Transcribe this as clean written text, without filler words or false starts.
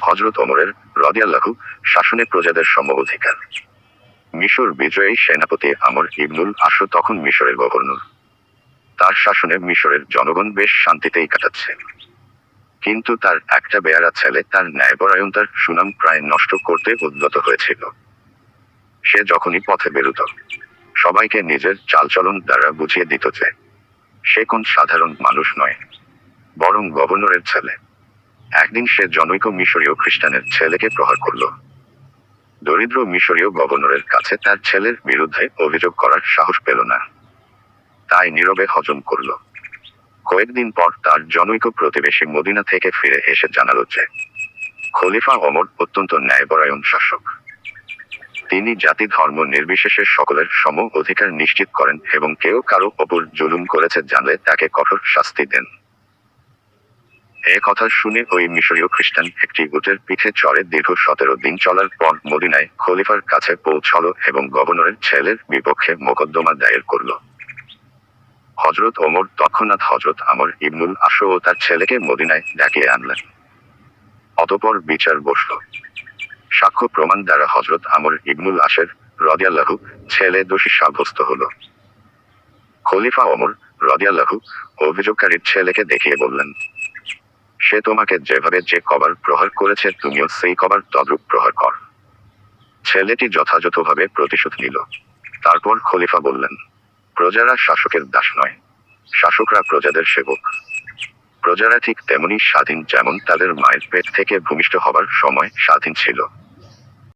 হযরত ওমরের রাদিয়াল্লাহু শাসনে প্রজাদের সম অধিকার। মিশর বিজয়ী সেনাপতি আমর ইবনুল আস তখন মিশরের গভর্নর। তার শাসনে মিশরের জনগণ বেশ শান্তিতেই কাটাচ্ছে। কিন্তু তার একটা বেয়ারা ছেলে তার ন্যায়পরায়ণতার সুনাম প্রায় নষ্ট করতে উদ্যত হয়েছিল। সে যখনই পথে বেরুত, সবাইকে নিজের চালচলন দ্বারা বুঝিয়ে দিত যে সে কোন সাধারণ মানুষ নয়, বরং গভর্নরের ছেলে। একদিন সে জনৈক মিশরীয় খ্রিস্টানের ছেলেকে প্রহার করল। দরিদ্র মিশরীয় গভর্নরের কাছে তার ছেলের বিরুদ্ধে অভিযোগ করার সাহস পেল না, তাই নীরবে হজম করল। কয়েকদিন পর তার জনৈক প্রতিবেশী মদিনা থেকে ফিরে এসে জানাল যে খলিফা ওমর অত্যন্ত ন্যায়পরায়ণ শাসক। তিনি জাতি ধর্ম নির্বিশেষে সকলের সম অধিকার নিশ্চিত করেন এবং কেউ কারো ওপর জুলুম করেছে জানলে তাকে কঠোর শাস্তি দেন। এ কথা শুনে ওই মিশরীয় খ্রিস্টান একটি উটের পিঠে চড়ে দীর্ঘ 17 দিন চলার পর মদিনায় খলিফার কাছে পৌঁছল এবং গভর্নরের ছেলের বিপক্ষে মোকদ্দমা দায়ের করল। হযরত ওমর তৎক্ষণাৎ হযরত আমর ইবনুল আস ও তার ছেলেকে মদিনায় ডাকিয়ে আনলেন। অতঃপর বিচার বসল। সাক্ষ্য প্রমাণ দ্বারা হযরত আমর ইবনুল আসের রাদিয়াল্লাহু ছেলে দোষী সাব্যস্ত হল। খলিফা ওমর রাদিয়াল্লাহু অভিযোগকারীর ছেলেকে দেখিয়ে বললেন, সে তোমাকে যেভাবে যে কবার প্রহার করেছে তুমিও সেই কবার তদ্রূপ প্রহার কর। ছেলেটি যথাযথভাবে প্রতিশোধ নিল। তারপর খলিফা বললেন, প্রজারা শাসকের দাস নয়, শাসকরা প্রজাদের সেবক। প্রজারা ঠিক তেমনি স্বাধীন যেমন তাদের মায়ের পেট থেকে ভূমিষ্ঠ হবার সময় স্বাধীন ছিল।